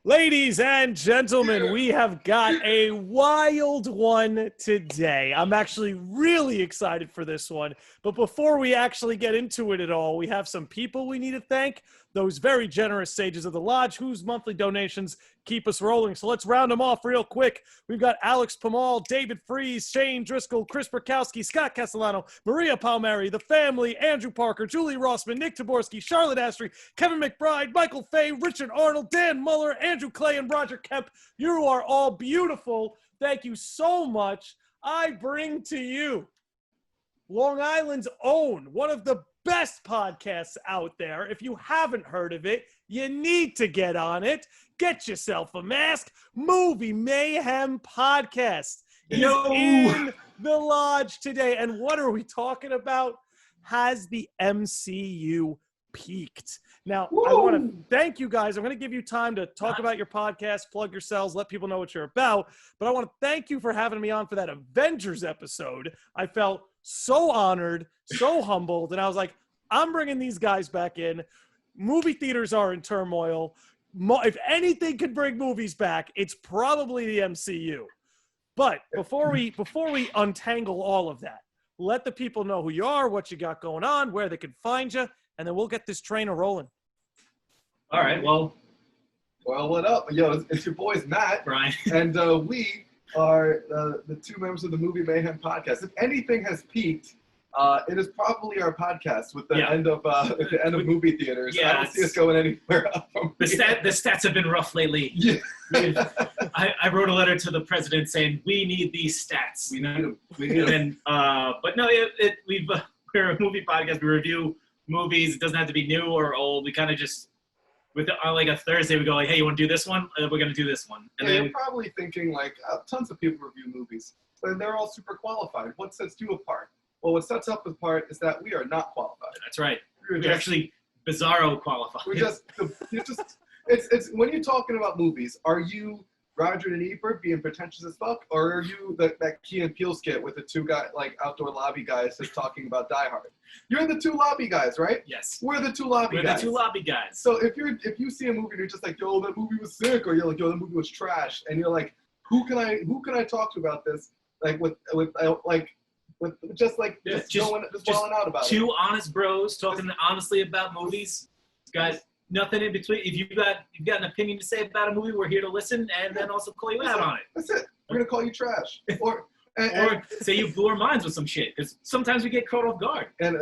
Ladies and gentlemen, we have got a wild one today. I'm actually really excited for this one. But before we actually get into it at all, we have some people we need to thank. Those very generous sages of the lodge whose monthly donations keep us rolling. So let's round them off real quick. We've got Alex Pamal, David Freeze, Shane Driscoll, Chris Burkowski, Scott Castellano, Maria Palmieri, The Family, Andrew Parker, Julie Rossman, Nick Taborski, Charlotte Astry, Kevin McBride, Michael Fay, Richard Arnold, Dan Muller, Andrew Clay, and Roger Kemp. You are all beautiful. Thank you so much. I bring to you Long Island's own, one of the best podcasts out there. If you haven't heard of it, you need to get on it. Get yourself a mask. Movie Mayhem Podcast is in the lodge today. And what are we talking about? Has the MCU peaked? Now, I want to thank you guys. I'm going to give you time to talk about your podcast, plug yourselves, let people know what you're about. But I want to thank you for having me on for that Avengers episode. I felt so honored, so humbled. And I was like, I'm bringing these guys back in. Movie theaters are in turmoil. If anything could bring movies back, it's probably the MCU. But before we untangle all of that, let the people know who you are, what you got going on, where they can find you, and then we'll get this train rolling. All right, well, what up? Yo, it's your boys, Matt. Brian. And we are the two members of the Movie Mayhem Podcast. If anything has peaked, it is probably our podcast with the end of movie theaters. Yeah, I don't see us going anywhere up from the stats have been rough lately. Yeah. I wrote a letter to the president saying we need these stats. We need them. But no, we're a movie podcast. We review movies. It doesn't have to be new or old. We kind of just on like a Thursday we go like, hey, you want to do this one? We're going to do this one. And then you're probably thinking like tons of people review movies, but they're all super qualified. What sets you apart? Well, what sets us apart is that we are not qualified. That's right. We're actually bizarro qualified. It's when you're talking about movies, are you Roger and Ebert being pretentious as fuck, or are you that Key and Peele skit with the two outdoor lobby guys just talking about Die Hard? You're the two lobby guys, right? Yes. We're the two lobby guys. We're the two lobby guys. So if you see a movie and you're just like, yo, that movie was sick, or you're like, yo, that movie was trash, and you're like, who can I talk to about this? Like with just falling out about it. Two honest bros talking honestly about movies, guys. Nothing in between. If you've got an opinion to say about a movie, we're here to listen and then also call you out on it. That's it. We're gonna call you trash, or say you blew our minds with some shit, because sometimes we get caught off guard. And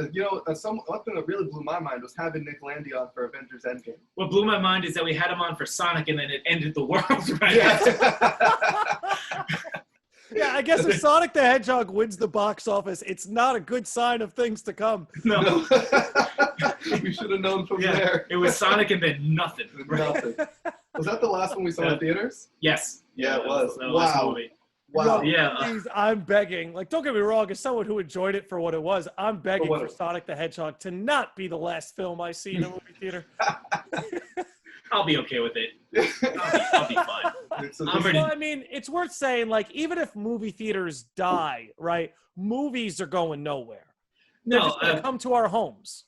something that really blew my mind was having Nick Landi on for Avengers Endgame. What blew my mind is that we had him on for Sonic and then it ended the world. Right? Yeah. Yeah, I guess if Sonic the Hedgehog wins the box office, it's not a good sign of things to come. No. We should have known from there. It was Sonic and then nothing. Nothing. Was that the last one we saw in theaters? Yes. Yeah, it was. Wow. Wow. Yeah. Please, I'm begging. Like, don't get me wrong. As someone who enjoyed it for what it was, I'm begging for Sonic the Hedgehog to not be the last film I see in a movie theater. I'll be okay with it. I'll be fine. Well, I mean, it's worth saying, like, even if movie theaters die, right, movies are going nowhere. They're just going to come to our homes.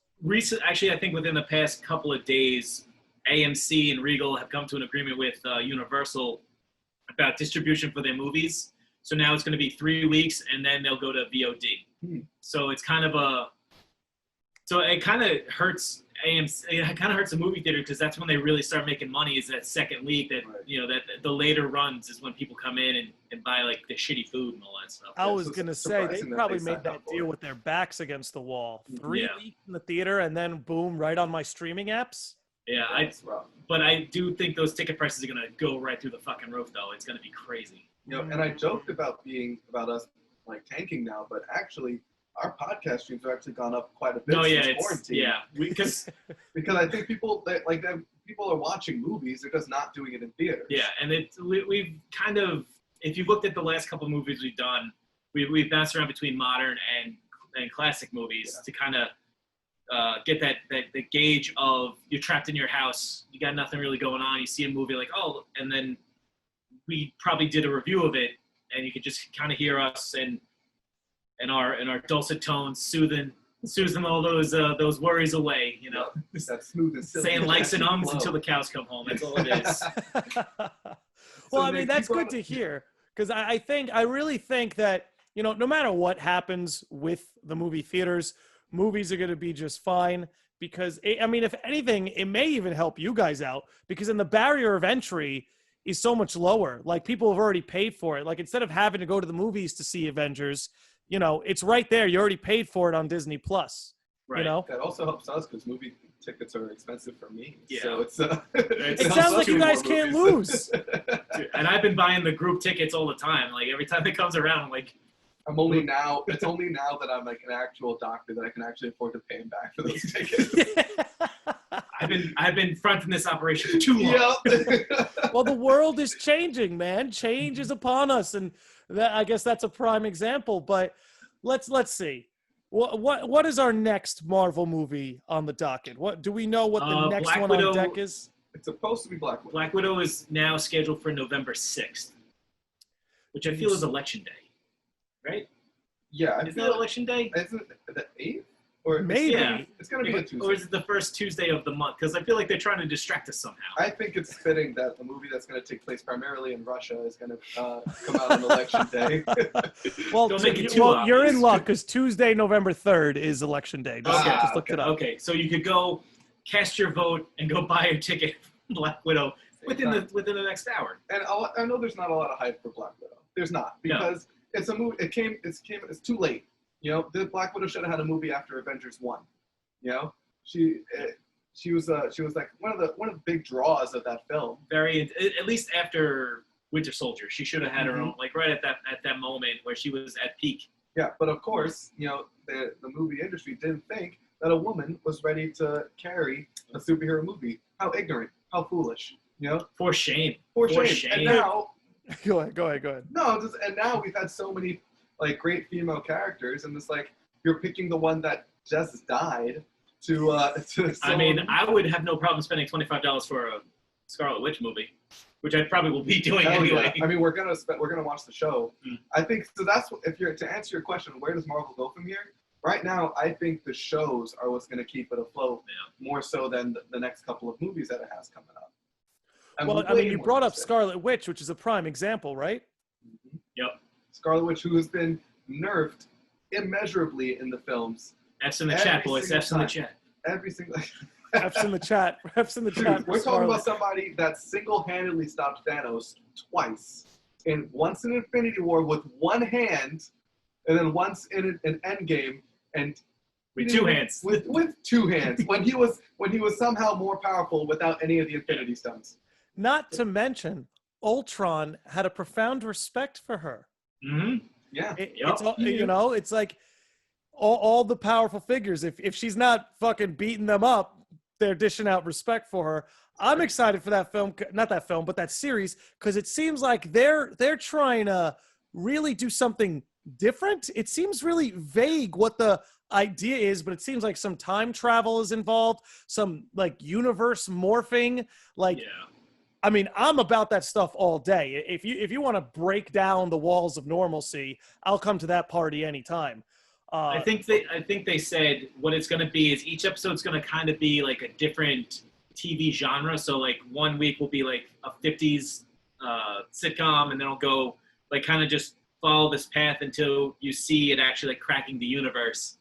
Actually, I think within the past couple of days, AMC and Regal have come to an agreement with Universal about distribution for their movies. So now it's going to be 3 weeks, and then they'll go to VOD. So it's kind of so it kind of hurts AMC. It kind of hurts the movie theater, because that's when they really start making money, is that second week that, that the later runs is when people come in and buy like the shitty food and all that stuff. I was going to say, they probably made that deal with their backs against the wall. 3 weeks in the theater and then boom, right on my streaming apps. Yeah, but I do think those ticket prices are going to go right through the fucking roof, though. It's going to be crazy. And I joked about us like tanking now, but actually our podcast streams have actually gone up quite a bit since quarantine. Yeah, because I think people are watching movies, they're just not doing it in theaters. Yeah, and we've kind of, if you looked at the last couple of movies we've done, we've bounced around between modern and classic movies to kind of get the gauge of you're trapped in your house, you got nothing really going on, you see a movie like, oh, and then we probably did a review of it, and you could just kind of hear us and our dulcet tones soothing soothes them all those worries away, you know. That smooth and silky Saying likes and ums flow. until the cows come home. That's all it is. Well, So I mean, Nick, that's you good brought- to hear because I really think that, you know, no matter what happens with the movie theaters, movies are going to be just fine because, I mean, if anything, it may even help you guys out because then the barrier of entry is so much lower. Like, people have already paid for it. Like, instead of having to go to the movies to see Avengers, you know, it's right there. You already paid for it on Disney Plus. Right. You know? That also helps us because movie tickets are expensive for me. Yeah. So it's It It helps sounds us like you see guys more can't movies. lose. Dude, and I've been buying the group tickets all the time. Like, every time it comes around, I'm like, It's only now that I'm like an actual doctor that I can actually afford to pay him back for those tickets. I've been fronting this operation for too long. Yep. Well, the world is changing, man. Change is upon us, and I guess that's a prime example. But let's see. What is our next Marvel movie on the docket? What do we know? What the next Black one Widow- on deck is? It's supposed to be Black Widow. Black Widow is now scheduled for November 6th, which I feel is Election Day, right? Yeah, Isn't that Election Day? Isn't it the 8th? Or Maybe. Yeah. It's gonna be a Tuesday. Or is it the first Tuesday of the month? Because I feel like they're trying to distract us somehow. I think it's fitting that the movie that's going to take place primarily in Russia is going to come out on Election Day. Well, Don't make it too well, you're in obvious. luck because Tuesday, November 3rd is Election Day. Just looked it up. Okay, so you could go cast your vote and go buy your ticket for Black Widow within the next hour. And I know there's not a lot of hype for Black Widow. There's not because it's a movie. It's too late. You know, the Black Widow should have had a movie after Avengers 1. You know, she was like one of the big draws of that film. At least after Winter Soldier, she should have had her own, like right at that moment where she was at peak. Yeah, but of course, you know, the movie industry didn't think that a woman was ready to carry a superhero movie. How ignorant, how foolish, you know? For shame. For shame. And now, Go ahead. and now we've had so many like great female characters, and it's like you're picking the one that just died to I mean, I would have no problem spending $25 for a Scarlet Witch movie, which I probably will be doing Hell anyway. yeah. I mean, we're gonna watch the show. Mm. I think so. That's what, if you're to answer your question, where does Marvel go from here? Right now, I think the shows are what's gonna keep it afloat more so than the next couple of movies that it has coming up. Well, I mean, you brought up Scarlet Witch, which is a prime example, right? Yep. Scarlet Witch, who has been nerfed immeasurably in the films. F's in the Every chat, boys. single F's in the time. chat. Every single. F's in the chat. F's in the Dude, chat. we're for talking about Scarlet. somebody that single-handedly stopped Thanos twice, and once in Infinity War with one hand, and then once in an Endgame, and With two hands. With two hands, when he was somehow more powerful without any of the Infinity Stones. Not to mention, Ultron had a profound respect for her. Mm-hmm. Yeah. It's all, you know, it's like all the powerful figures. If she's not fucking beating them up, they're dishing out respect for her. I'm excited for that film, not that film, but that series, because it seems like they're trying to really do something different. It seems really vague what the idea is, but it seems like some time travel is involved, some like universe morphing, like. Yeah. I mean, I'm about that stuff all day. If you want to break down the walls of normalcy, I'll come to that party anytime. I think they said what it's going to be is each episode's going to kind of be like a different TV genre. So like 1 week will be like a 50s sitcom, and then it'll go like kind of just follow this path until you see it actually like cracking the universe.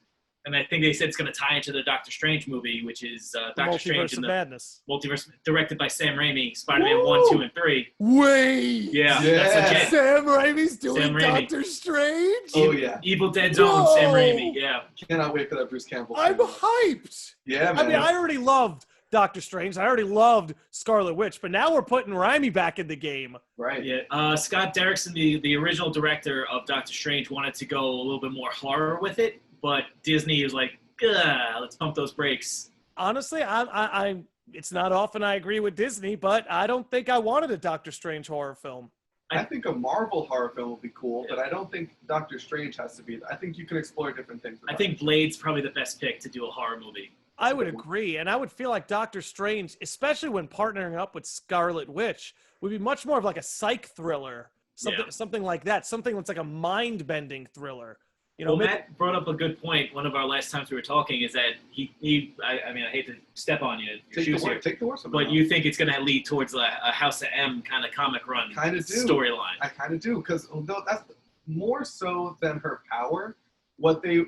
And I think they said it's going to tie into the Doctor Strange movie, which is Doctor Strange in the Madness. Multiverse, directed by Sam Raimi, Spider-Man 1, 2, and 3. Wait. Yeah, Yeah. that's legit. Sam Raimi's doing Sam Raimi. Doctor Strange? Oh yeah. Evil Dead's own Sam Whoa. Raimi. Yeah. Cannot wait for that Bruce Campbell. I'm film. hyped. Yeah, man. I mean, I already loved Doctor Strange. I already loved Scarlet Witch, but now we're putting Raimi back in the game. Right. Yeah. Scott Derrickson, the original director of Doctor Strange, wanted to go a little bit more horror with it, but Disney was like, let's pump those brakes. Honestly, I it's not often I agree with Disney, but I don't think I wanted a Doctor Strange horror film. I think a Marvel horror film would be cool, but I don't think Doctor Strange has to be. I think you can explore different things. I think Blade's probably the best pick to do a horror movie. I would agree, and I would feel like Doctor Strange, especially when partnering up with Scarlet Witch, would be much more of like a psych thriller, something like that, something that's like a mind-bending thriller. You know, Matt brought up a good point. One of our last times we were talking is that I mean, I hate to step on you, Take the horse. But you think it's going to lead towards a House of M kind of comic run storyline. I kind of do, because that's more so than her power. What they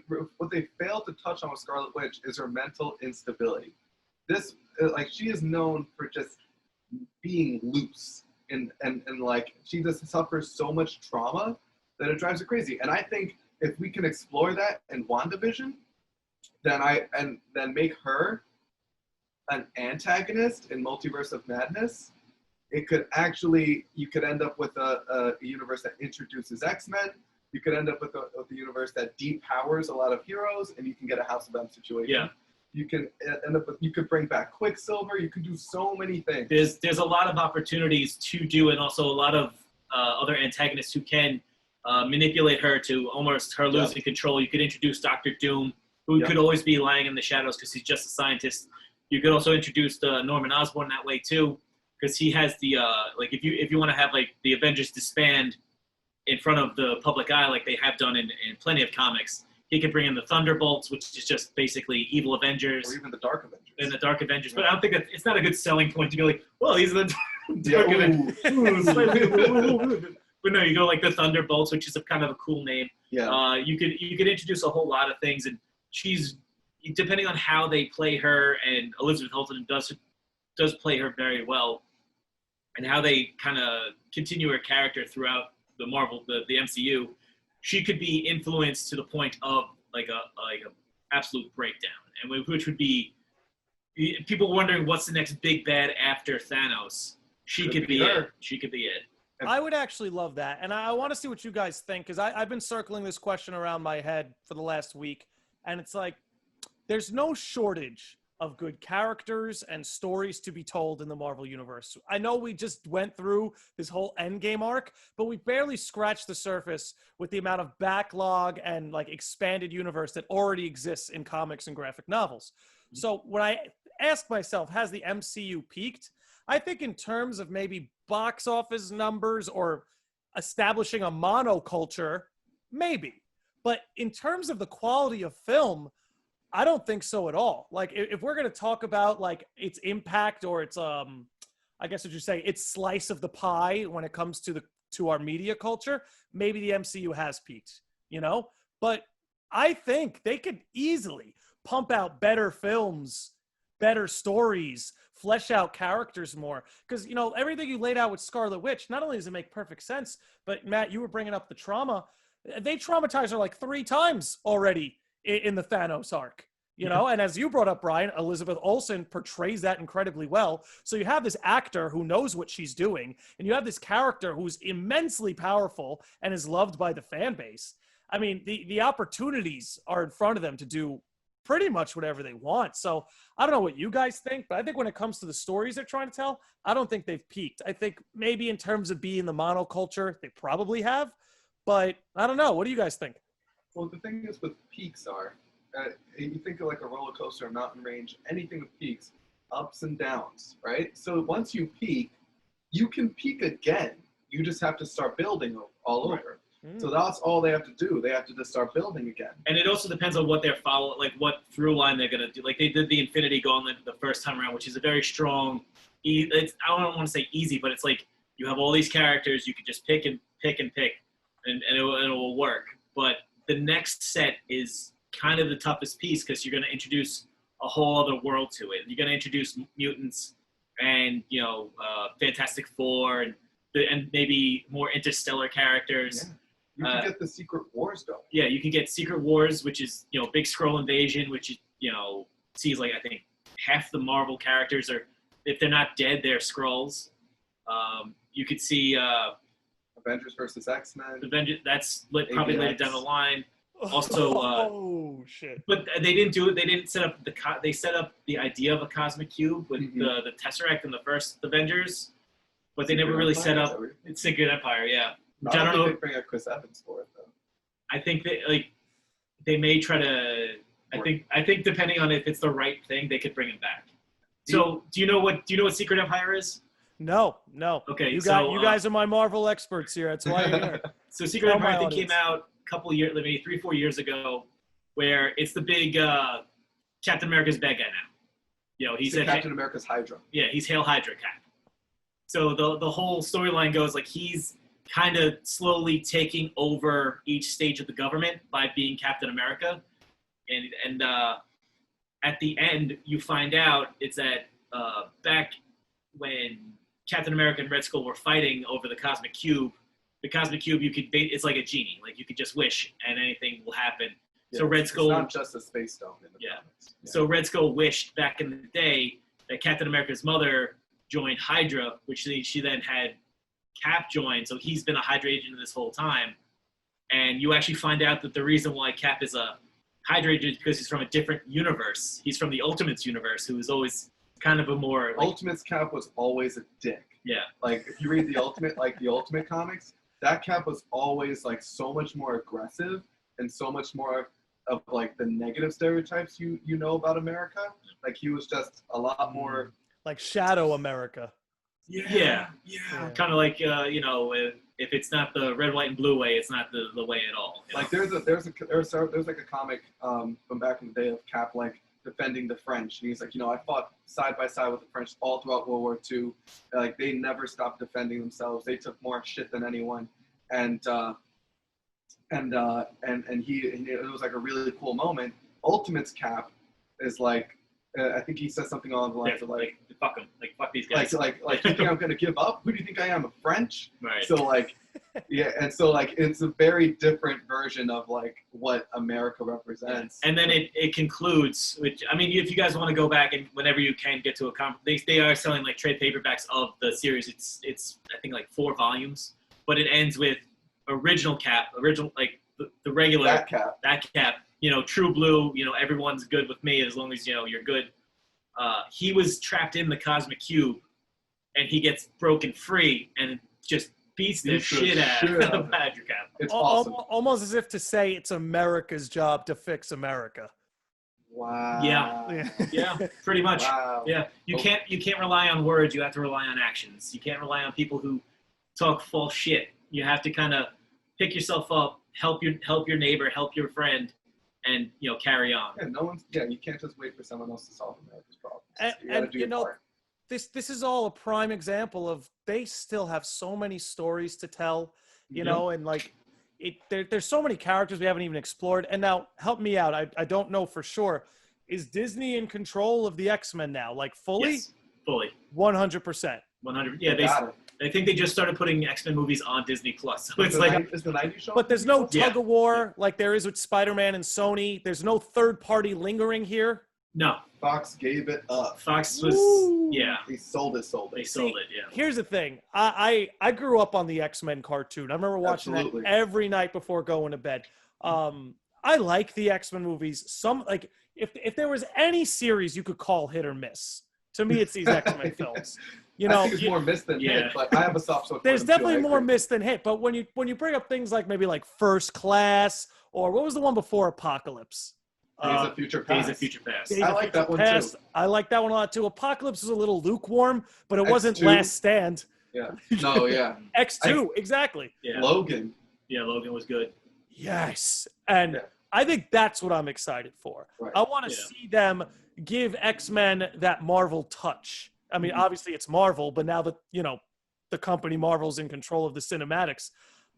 failed to touch on with Scarlet Witch is her mental instability. This, like, she is known for just being loose, and like, she just suffers so much trauma that it drives her crazy. And I think if we can explore that in WandaVision, then make her an antagonist in Multiverse of Madness, you could end up with a universe that introduces X-Men. You could end up with a universe that depowers a lot of heroes, and you can get a House of M situation. Yeah. You can end up with, you could bring back Quicksilver. You could do so many things. There's a lot of opportunities to do, and also a lot of other antagonists who can manipulate her to almost her losing control. You could introduce Doctor Doom, who could always be lying in the shadows because he's just a scientist. You could also introduce Norman Osborn that way too, because he has the like, if you want to have like the Avengers disband in front of the public eye, like they have done in plenty of comics. He could bring in the Thunderbolts, which is just basically evil Avengers. Or even the Dark Avengers. And the Dark Avengers. But I don't think it's not a good selling point to be like, well, he's the Dark Avengers. But no, you go like the Thunderbolts, which is a kind of a cool name. Yeah. You could introduce a whole lot of things, and she's, depending on how they play her, and Elizabeth Holden does play her very well, and how they kind of continue her character throughout the MCU, she could be influenced to the point of like a absolute breakdown, and which would be people wondering what's the next big bad after Thanos. She could be it. She could be it. I would actually love that, and I want to see what you guys think, because I've been circling this question around my head for the last week, and it's like, there's no shortage of good characters and stories to be told in the Marvel Universe. I know we just went through this whole Endgame arc, but we barely scratched the surface with the amount of backlog and like expanded universe that already exists in comics and graphic novels. So when I ask myself, has the MCU peaked? I think in terms of maybe box office numbers or establishing a monoculture, maybe. But in terms of the quality of film, I don't think so at all. Like, if we're going to talk about like its impact or its, I guess what you say, its slice of the pie when it comes to our media culture, maybe the MCU has peaked, you know? But I think they could easily pump out better films, better stories, flesh out characters more. Because, you know, everything you laid out with Scarlet Witch, not only does it make perfect sense, but Matt, you were bringing up the trauma. They traumatized her like 3 times already in the Thanos arc, you know? And as you brought up, Brian, Elizabeth Olsen portrays that incredibly well. So you have this actor who knows what she's doing, and you have this character who's immensely powerful and is loved by the fan base. I mean, the opportunities are in front of them to do pretty much whatever they want. So I don't know what you guys think, but I think when it comes to the stories they're trying to tell, I don't think they've peaked. I think maybe in terms of being the monoculture, they probably have, but I don't know. What do you guys think? Well, the thing is with peaks are, you think of like a roller coaster, a mountain range, anything with peaks, ups and downs, right? So once you peak, you can peak again. You just have to start building all over. So that's all they have to do. They have to just start building again. And it also depends on what what through line they're going to do. Like they did the Infinity Gauntlet the first time around, which is a very strong, I don't want to say easy, but it's like you have all these characters, you can just pick, and it will work. But the next set is kind of the toughest piece because you're going to introduce a whole other world to it. You're going to introduce mutants and, you know, Fantastic Four and maybe more interstellar characters. Yeah. You can get the Secret Wars going. Yeah, you can get Secret Wars, which is, you know, big Skrull invasion, which, you know, sees like, I think, half the Marvel characters are, if they're not dead, they're Skrulls. You could see Avengers versus X-Men. Avengers, that's probably later down the line. Also, oh shit! But they didn't do it. They didn't set up they set up the idea of a cosmic cube with the Tesseract in the first Avengers, but they never really set up. It's Secret Empire, yeah. I don't know. They bring up Chris Evans for it though. I think they may try to. I think depending on if it's the right thing, they could bring him back. So do you know what Secret Empire is? No. Okay, you guys are my Marvel experts here. That's why you're here. So Secret Empire, I think, came out couple years, maybe 3-4 years ago, where it's the big Captain America's bad guy now. You know, he's Captain America's Hydra. Yeah, he's Hail Hydra Cap. So the whole storyline goes like he's kind of slowly taking over each stage of the government by being Captain America, and at the end you find out it's that back when Captain America and Red Skull were fighting over the Cosmic Cube, it's like a genie, like you could just wish and anything will happen. Yeah, so Red Skull, it's not just a space stone in the comics. Yeah. So Red Skull wished back in the day that Captain America's mother joined Hydra, which she then had Cap join. So he's been a Hydra agent this whole time. And you actually find out that the reason why Cap is a Hydra agent is because he's from a different universe. He's from the Ultimates universe, who is always kind of a more... Like, Ultimates Cap was always a dick. Yeah. Like, if you read the Ultimate comics, that Cap was always, like, so much more aggressive and so much more of, like, the negative stereotypes you know about America. Like, he was just a lot more... Like Shadow America. Yeah. Kind of like, you know, if it's not the red, white, and blue way, it's not the way at all. Like, there's like a comic from back in the day of Cap, like, defending the French. And he's like, you know, I fought side by side with the French all throughout World War II. Like, they never stopped defending themselves. They took more shit than anyone. And it was like a really cool moment. Ultimate's Cap is like, I think he says something along the lines of like fuck them, like fuck these guys. Like you think I'm gonna give up? Who do you think I am? A French? Right. So like, yeah, and so like it's a very different version of like what America represents. And then it concludes, which I mean, if you guys want to go back and whenever you can get to a conference, they are selling like trade paperbacks of the series. It's I think like 4 volumes, but it ends with original Cap, like the regular that Cap. You know, true blue, you know, everyone's good with me as long as, you know, you're good. He was trapped in the Cosmic Cube, and he gets broken free and just beats the shit out of Hydra Cap. It's awesome. Almost as if to say it's America's job to fix America. Wow. Yeah, pretty much. Wow. Yeah, you can't rely on words. You have to rely on actions. You can't rely on people who talk false shit. You have to kind of pick yourself up, help your neighbor, help your friend, and, you know, carry on. Yeah, you can't just wait for someone else to solve America's problems. And you know, this is all a prime example of they still have so many stories to tell, you know, and like there's so many characters we haven't even explored. And now, help me out. I don't know for sure. Is Disney in control of the X-Men now? Like fully? Yes, fully. 100%. 100. Yeah, I think they just started putting X-Men movies on Disney Plus. So it's like is the 90s show? But there's no tug of war like there is with Spider-Man and Sony. There's no third party lingering here. No. Fox gave it up. Fox was They sold it. They sold it, yeah. Here's the thing. I grew up on the X-Men cartoon. I remember watching that every night before going to bed. I like the X-Men movies. Some like if there was any series you could call hit or miss, to me it's these X-Men films. You know, I think it's more miss than hit, but I have a soft spot. There's definitely more miss than hit. But when you bring up things like maybe like First Class or what was the one before Apocalypse? Days of Future Past. Days of Future Past. I like that one too. I like that one a lot too. Apocalypse was a little lukewarm, but it wasn't Last Stand. Yeah. No, yeah. X2, exactly. Yeah. Logan. Yeah, Logan was good. Yes. And I think that's what I'm excited for. Right. I want to see them give X-Men that Marvel touch. I mean, obviously it's Marvel, but now that, you know, the company Marvel's in control of the cinematics,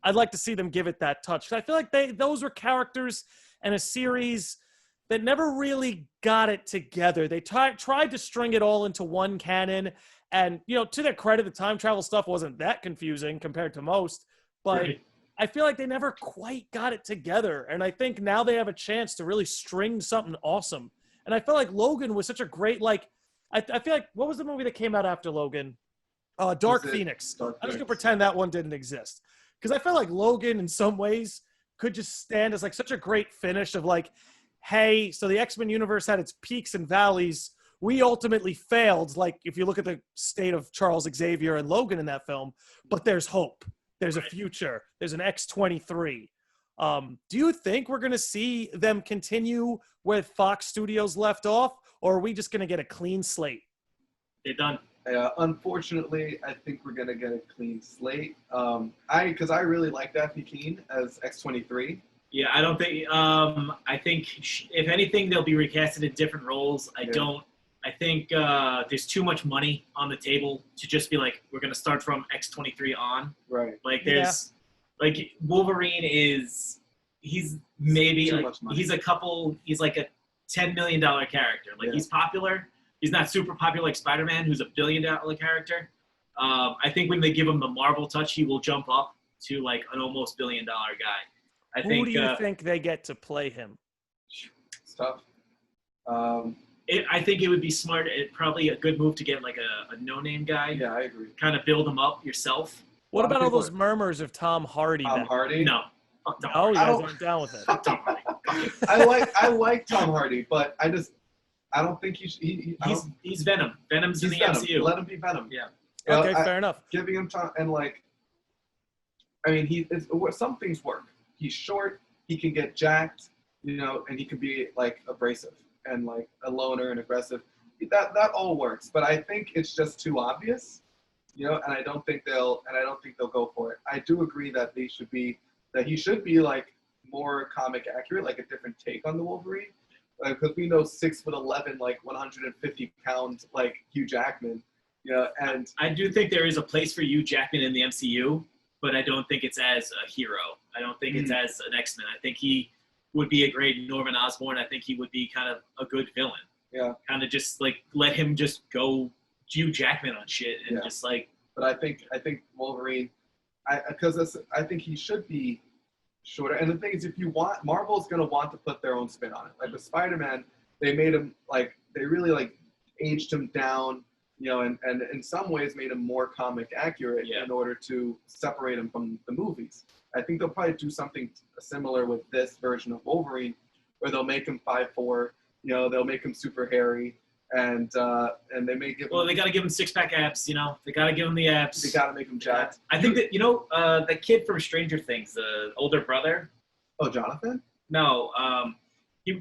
I'd like to see them give it that touch. I feel like those were characters and a series that never really got it together. They tried to string it all into one canon. And, you know, to their credit, the time travel stuff wasn't that confusing compared to most. But I feel like they never quite got it together. And I think now they have a chance to really string something awesome. And I feel like Logan was such a great, like, I feel like, what was the movie that came out after Logan? Dark Phoenix. I'm just going to pretend that one didn't exist. Because I feel like Logan, in some ways, could just stand as, like, such a great finish of, like, hey, so the X-Men universe had its peaks and valleys. We ultimately failed, like, if you look at the state of Charles Xavier and Logan in that film. But there's hope. There's a future. There's an X-23. Do you think we're going to see them continue where Fox Studios left off? Or are we just going to get a clean slate? They're done. Unfortunately, I think we're going to get a clean slate. Because I really like Daphne Keane as X-23. Yeah, I don't think. I think if anything, they'll be recasted in different roles. I think there's too much money on the table to just be like, we're gonna start from X-23 on. Right. Like there's, like Wolverine is, he's maybe like he's like a $10 million character. Like he's popular. He's not super popular like Spider-Man, who's a $1 billion character. I think when they give him the Marvel touch, he will jump up to like an almost $1 billion guy. Who do you think they get to play him? It's tough. I think it would be smart. Probably a good move to get like a no-name guy. Yeah, I agree. Kind of build him up yourself. What about all those murmurs of Tom Hardy? Tom Hardy? No. Oh, you guys aren't down with it. Tom Hardy. I like Tom Hardy, but I don't think he's Venom. Venom's in the Venom. MCU. Let him be Venom. Yeah. Okay, fair enough. Giving him time and like, I mean, some things work. He's short. He can get jacked, and he can be like abrasive and like a loner and aggressive. That all works, but I think it's just too obvious, and I don't think they'll go for it. I do agree that he should be like more comic accurate, like a different take on the Wolverine, because we know 6'11", like 150 pounds, like Hugh Jackman, and I do think there is a place for Hugh Jackman in the MCU, but I don't think it's as a hero. I don't think it's as an X-Men. I think he would be a great Norman Osborn. I think he would be kind of a good villain. Yeah. Kind of just like let him just go Hugh Jackman on shit and just like. But I think Wolverine, because I think he should be shorter. And the thing is, Marvel's gonna want to put their own spin on it. Like with Spider-Man, they made him they really aged him down. And in some ways made him more comic accurate in order to separate him from the movies. I think they'll probably do something similar with this version of Wolverine, where they'll make him 5'4", they'll make him super hairy, and they may give him... Well, they got to give him six-pack abs, They got to give him the abs. They got to make him jacked. I think that, the kid from Stranger Things, the older brother. Oh, Jonathan? No,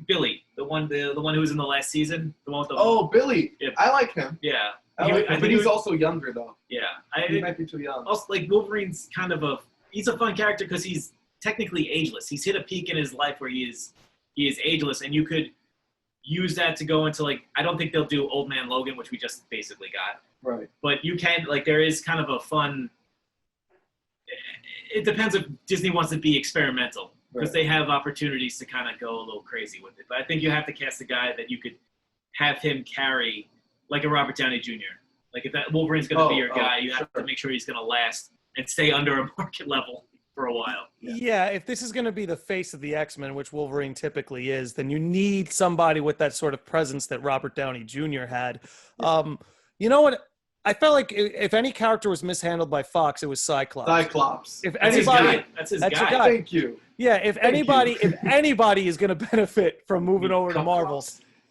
Billy, the one who was in the last season. The one with the... Oh, Billy. Yeah. I like him. Yeah. But he's also younger, though. Yeah. He might be too young. Also, Wolverine's kind of he's a fun character because he's technically ageless. He's hit a peak in his life where he is ageless, and you could use that to go into I don't think they'll do Old Man Logan, which we just basically got. Right. But you can there is kind of a fun. It depends if Disney wants to be experimental because they have opportunities to kind of go a little crazy with it. But I think you have to cast a guy that you could have him carry like a Robert Downey Jr. Like if that Wolverine's going to be your guy, you have to make sure he's going to last and stay under a market level for a while. Yeah, if this is going to be the face of the X-Men, which Wolverine typically is, then you need somebody with that sort of presence that Robert Downey Jr. had. You know what? I felt like if any character was mishandled by Fox, it was Cyclops. If anybody, that's his guy. Thank you. Yeah, if anybody is going to benefit from moving over to Marvel.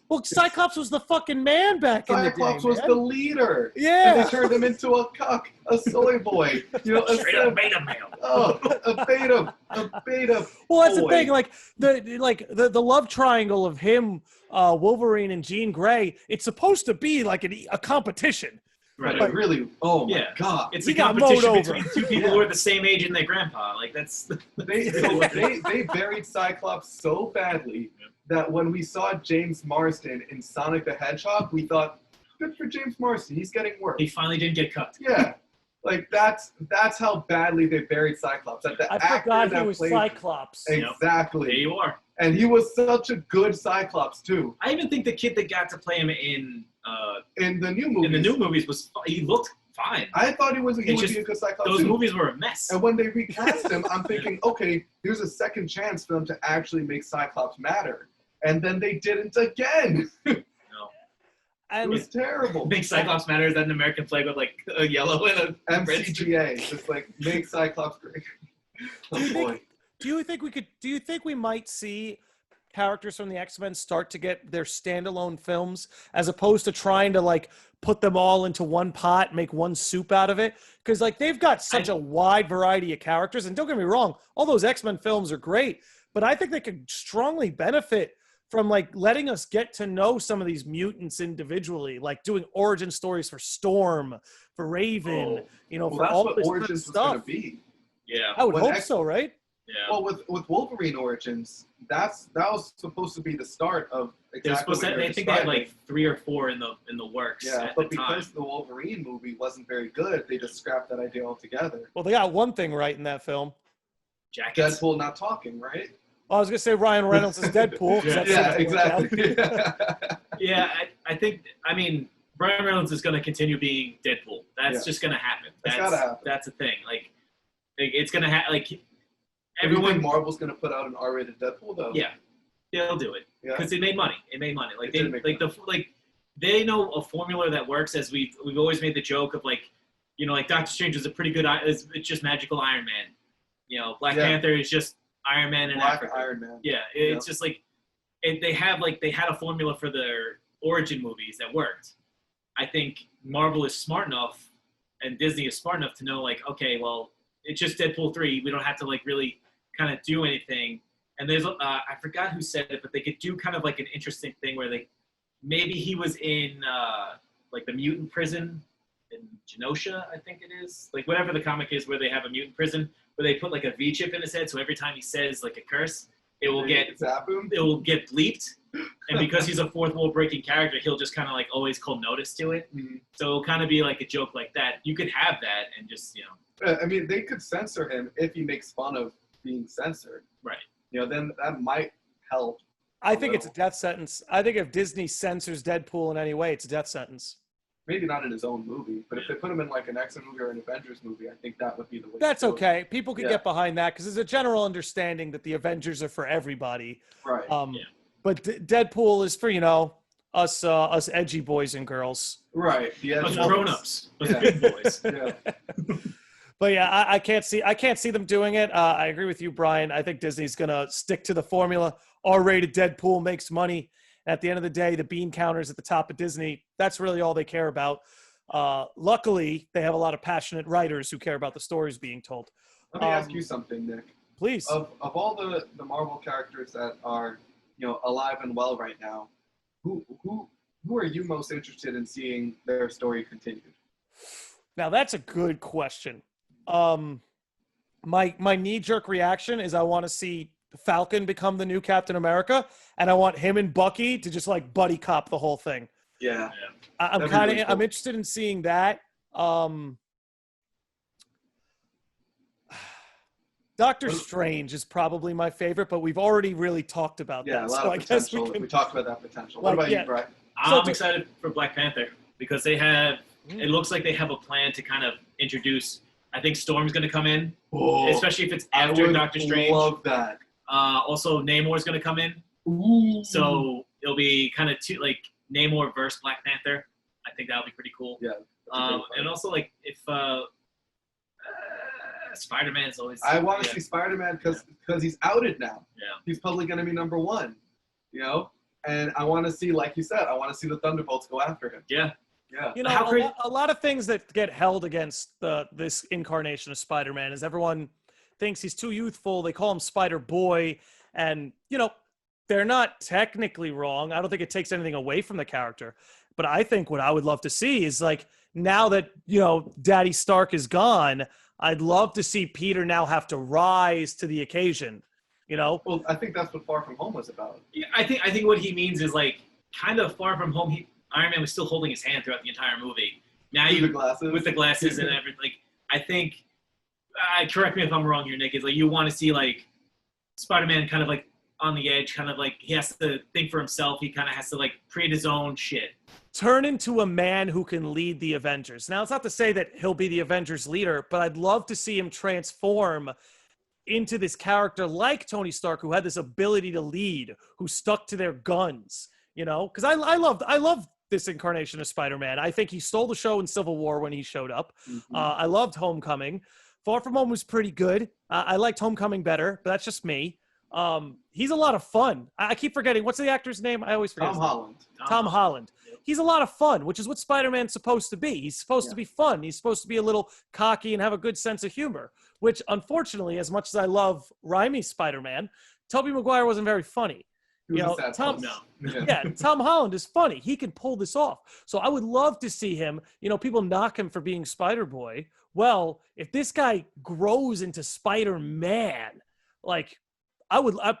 Well, Cyclops was the fucking man back in the day. Cyclops was the leader. Yeah. And they turned him into a cuck, a soy boy. Straight up beta male. Oh, a beta. Well, that's boy. the thing. The love triangle of him, Wolverine, and Jean Grey. It's supposed to be like a competition. Right. But really, oh my God. It's a competition between two people who are the same age and their grandpa. They buried Cyclops so badly that when we saw James Marsden in Sonic the Hedgehog, we thought, good for James Marsden, he's getting work. He finally didn't get cut. Yeah. That's how badly they buried Cyclops. I forgot he was Cyclops. Exactly. There you are. And he was such a good Cyclops too. I even think the kid that got to play him in the new movies, he looked fine. I thought he would be a good Cyclops. Those movies were a mess. And when they recast him, I'm thinking, okay, here's a second chance for them to actually make Cyclops matter. And then they didn't again. No. It was terrible. Make Cyclops matter? Is that an American flag with a yellow and a MCGA? Just make Cyclops great. Do you think we might see characters from the X-Men start to get their standalone films as opposed to trying to put them all into one pot, make one soup out of it? Because they've got such a wide variety of characters, and don't get me wrong, all those X-Men films are great, but I think they could strongly benefit from letting us get to know some of these mutants individually, doing origin stories for Storm, for Raven, for that's all what this Origins stuff. was going to be. Yeah, I would hope so, right? Yeah. Well, with Wolverine Origins, that was supposed to be the start of exactly what I think they had like 3 or 4 in the works. Yeah, at but the time. because the Wolverine movie wasn't very good, they just scrapped that idea altogether. Well, they got one thing right in that film. Jackets. Deadpool not talking, right? Well, I was gonna say Ryan Reynolds is Deadpool. 'cause that Yeah, seems to work out. exactly. Yeah, I think. I mean, Ryan Reynolds is going to continue being Deadpool. That's just going to happen. It's gotta happen. That's a thing. Like it's going to happen. Like Everyone, everyone. Marvel's gonna put out an R-rated Deadpool, though. Yeah, they'll do it Yeah. because it made money. It made money. Like It did make they know a formula that works. As we've always made the joke of like, you know, like Doctor Strange is a pretty good. It's just magical Iron Man. You know, Black Panther is just Iron Man in Black Africa. Iron Man. Yeah, it's just like they had a formula for their origin movies that worked. I think Marvel is smart enough and Disney is smart enough to know like, okay, well, it's just Deadpool 3. We don't have to like really kind of do anything. And there's I forgot who said it, but they could do kind of like an interesting thing where maybe he was in like the mutant prison in Genosha, I think it is. Like whatever the comic is where they have a mutant prison where they put like a V chip in his head, so every time he says like a curse, it will get bleeped. And because he's a fourth wall breaking character, he'll just kind of like always call notice to it. Mm-hmm. So it'll kind of be like a joke like that. You could have that and just, you know. I mean, they could censor him if he makes fun of being censored. Right. You know, then that might help. I think it's a death sentence. I think if Disney censors Deadpool in any way, it's a death sentence. Maybe not in his own movie, but if they put him in like an X-Men movie or an Avengers movie, I think that would be the way. That's to do okay. People can Yeah. get behind that because there's a general understanding that the Avengers are for everybody. it. Right. But Deadpool is for, you know, us edgy boys and girls. Right. Yeah. Us grown-ups. Us Yeah. big boys. Yeah. But yeah, I can't see them doing it. I agree with you, Brian. I think Disney's gonna stick to the formula. R-rated Deadpool makes money. At the end of the day, the bean counters at the top of Disney, that's really all they care about. Luckily, they have a lot of passionate writers who care about the stories being told. Let me ask you something, Nick. Please. Of all the Marvel characters that are, you know, alive and well right now, who are you most interested in seeing their story continued? Now, that's a good question. My knee-jerk reaction is I want to see Falcon become the new Captain America, and I want him and Bucky to just like buddy cop the whole thing. Yeah. I'm I'm interested in seeing that. Doctor Strange is probably my favorite, but we've already really talked about that. Yeah, a lot So of I guess potential. we can. We talked about that potential. Like, What about yeah. you, Brian? I'm excited for Black Panther because they have. Mm. It looks like they have a plan to kind of introduce. I think Storm's going to come in, Oh, especially if it's after Doctor Strange. I love that. Also, Namor's going to come in, Ooh. so it'll be kind of like Namor versus Black Panther. I think that'll be pretty cool. Yeah. And also, like if Spider-Man's always. I want to see Spider-Man because he's outed now. Yeah. He's probably going to be number one, you know? And I want to see, like you said, I want to see the Thunderbolts go after him. Yeah. Yeah. You know, a lot of things that get held against this incarnation of Spider-Man is everyone thinks he's too youthful. They call him Spider-Boy. And, you know, they're not technically wrong. I don't think it takes anything away from the character. But I think what I would love to see is, like, now that, you know, Daddy Stark is gone, I'd love to see Peter now have to rise to the occasion, you know? Well, I think that's what Far From Home was about. Yeah, I think what he means is like kind of Far From Home. Iron Man was still holding his hand throughout the entire movie. Now with the glasses and everything. Like, I think, correct me if I'm wrong here, Nick, is like you want to see like Spider-Man kind of like on the edge, kind of like he has to think for himself. He kind of has to like create his own shit. Turn into a man who can lead the Avengers. Now, it's not to say that he'll be the Avengers leader, but I'd love to see him transform into this character like Tony Stark, who had this ability to lead, who stuck to their guns, you know? Because I love this incarnation of Spider-Man. I think he stole the show in Civil War when he showed up. Mm-hmm. I loved Homecoming. Far From Home was pretty good. I liked Homecoming better, but that's just me. He's a lot of fun. I keep forgetting. What's the actor's name? I always forget. Tom Holland. Tom Holland. He's a lot of fun, which is what Spider-Man's supposed to be. He's supposed to be fun. He's supposed to be a little cocky and have a good sense of humor, which unfortunately, as much as I love Raimi's Spider-Man, Tobey Maguire wasn't very funny. You know, Tom Holland is funny. He can pull this off. So I would love to see him. You know, people knock him for being Spider-Boy. Well, if this guy grows into Spider-Man, Like,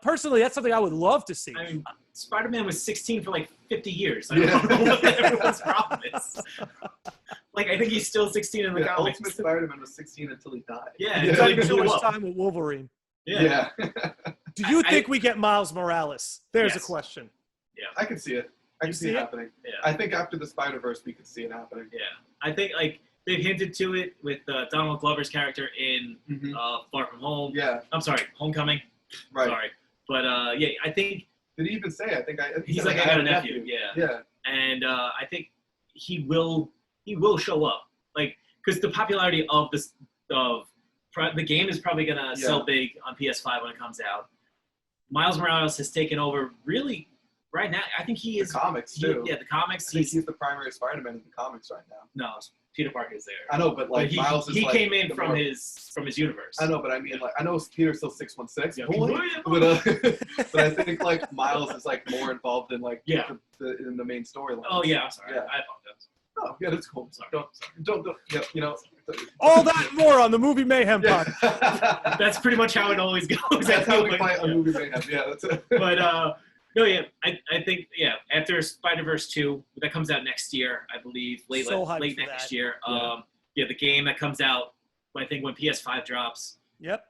personally, that's something I would love to see. I mean, Spider-Man was 16 for like 50 years. I don't know what everyone's problem is. Like, I think he's still 16 in the comics. Ultimate Spider-Man was 16 until he died. Yeah, Until he blew too much up. time with Wolverine. Yeah. Do you think we get Miles Morales? There's a Yes. question. Yeah. I can see it. I can see it happening. Yeah. I think after the Spider-Verse, we could see it happening. Yeah. I think, like, they've hinted to it with Donald Glover's character in Far From Home. Yeah. I'm sorry, Homecoming. Right. Sorry. But, yeah, I think... Did he even say? I think he's like, I got a nephew. Yeah. Yeah. And I think he will show up. Like, because the popularity of the game is probably going to sell big on PS5 when it comes out. Miles Morales has taken over really right now. I think he is. The comics, too. The comics. I think he's the primary Spider-Man in the comics right now. No, Peter Parker is there. I know, but like Miles is he like came in from his universe. I know, but I mean, like, I know Peter's still 616, Yeah. but I think like Miles is like more involved in like in the main storyline. Oh yeah, I'm sorry. Yeah. I apologize. Oh yeah, that's cool. Sorry. Don't yeah, you know. All that and more on the Movie Mayhem Podcast. That's pretty much how it always goes. That's how we fight a Movie Mayhem. Yeah, that's it. But no, yeah, I think after Spider-Verse 2, that comes out next year, I believe, late next year. The game that comes out, I think when PS5 drops. Yep.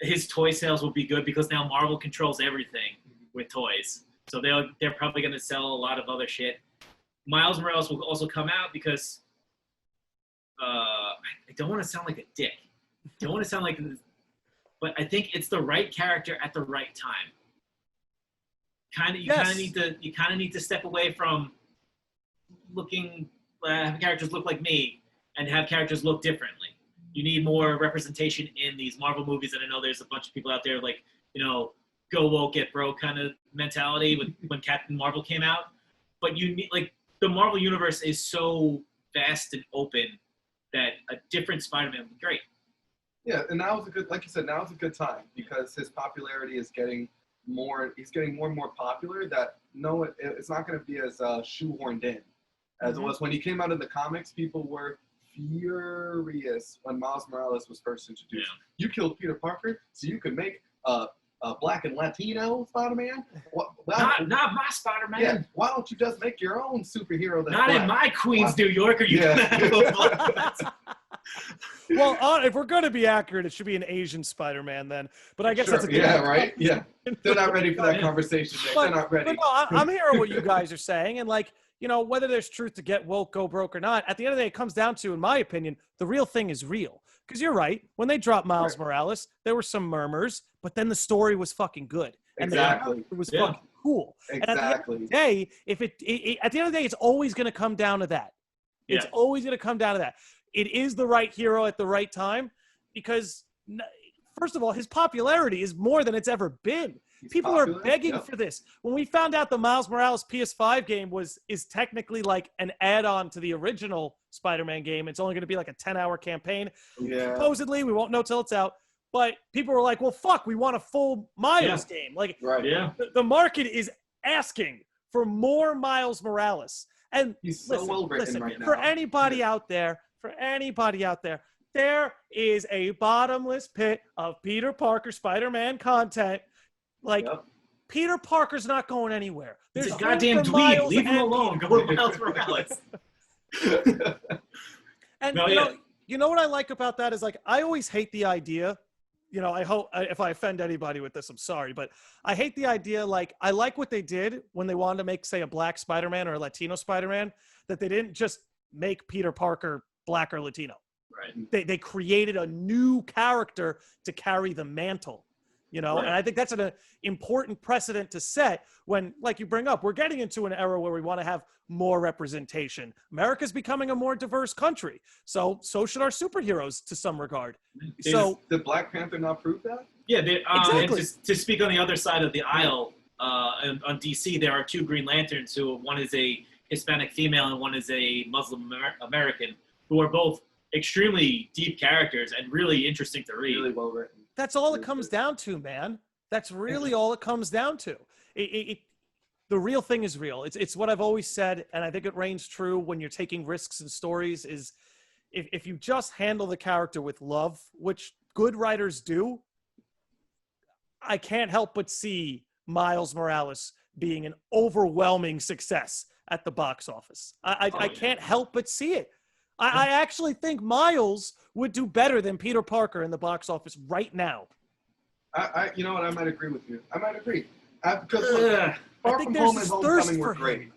His toy sales will be good because now Marvel controls everything with toys, so they're probably going to sell a lot of other shit. Miles Morales will also come out because I don't want to sound like a dick. I don't want to sound like, but I think it's the right character at the right time. You kind of need to step away from having characters look like me and have characters look differently. You need more representation in these Marvel movies, and I know there's a bunch of people out there like, go woke, get broke kind of mentality when Captain Marvel came out. But you need, like, the Marvel universe is so vast and open that a different Spider-Man would be great. Yeah, and now is a good, like you said, now is a good time because his popularity is getting more. He's getting more and more popular. That it's not going to be as shoehorned in as it was when he came out in the comics. People were furious when Miles Morales was first introduced. Yeah. You killed Peter Parker, so you could make a Black and Latino Spider-Man? Not my Spider-Man. Yeah. Why don't you just make your own superhero? That's not black? In my Queens, New York. Well, if we're going to be accurate, it should be an Asian Spider-Man then. But I guess that's a good right. Yeah, they're not ready for that conversation. They're not ready. But no, I'm hearing what you guys are saying, and like, whether there's truth to get woke, go broke or not, at the end of the day, it comes down to, in my opinion, the real thing is real. Because you're right. When they dropped Miles Morales, there were some murmurs, but then the story was fucking good. And it was fucking cool. Exactly. And at the end of the day, at the end of the day, it's always going to come down to that. It's always going to come down to that. It is the right hero at the right time because, first of all, his popularity is more than it's ever been. People are begging for this. When we found out the Miles Morales PS5 game is technically like an add-on to the original Spider-Man game, it's only going to be like a 10-hour campaign. Yeah. Supposedly, we won't know till it's out. But people were like, well, fuck, we want a full Miles game. Like, the market is asking for more Miles Morales. And he's so well written right now. For anybody out there, there is a bottomless pit of Peter Parker Spider-Man content. Like, Peter Parker's not going anywhere. There's a goddamn dweeb. Leave him alone. Go with Miles Morales. And you know what I like about that is, like, I always hate the idea. I hope if I offend anybody with this, I'm sorry, but I hate the idea. Like, I like what they did when they wanted to make, say, a black Spider-Man or a Latino Spider-Man, that they didn't just make Peter Parker black or Latino. Right. They created a new character to carry the mantle. And I think that's an important precedent to set when, like you bring up, we're getting into an era where we want to have more representation. America's becoming a more diverse country. So should our superheroes to some regard. Did Black Panther not prove that? Yeah, exactly. To speak on the other side of the aisle, on DC, there are two Green Lanterns who one is a Hispanic female and one is a Muslim American, who are both extremely deep characters and really interesting to read. Really well written. That's all it comes down to, man. That's really all it comes down to. The real thing is real. It's what I've always said, and I think it reigns true when you're taking risks in stories, is if you just handle the character with love, which good writers do, I can't help but see Miles Morales being an overwhelming success at the box office. I can't help but see it. I actually think Miles would do better than Peter Parker in the box office right now. You know what? I might agree with you. I might agree. Because Far From Home and Homecoming were great.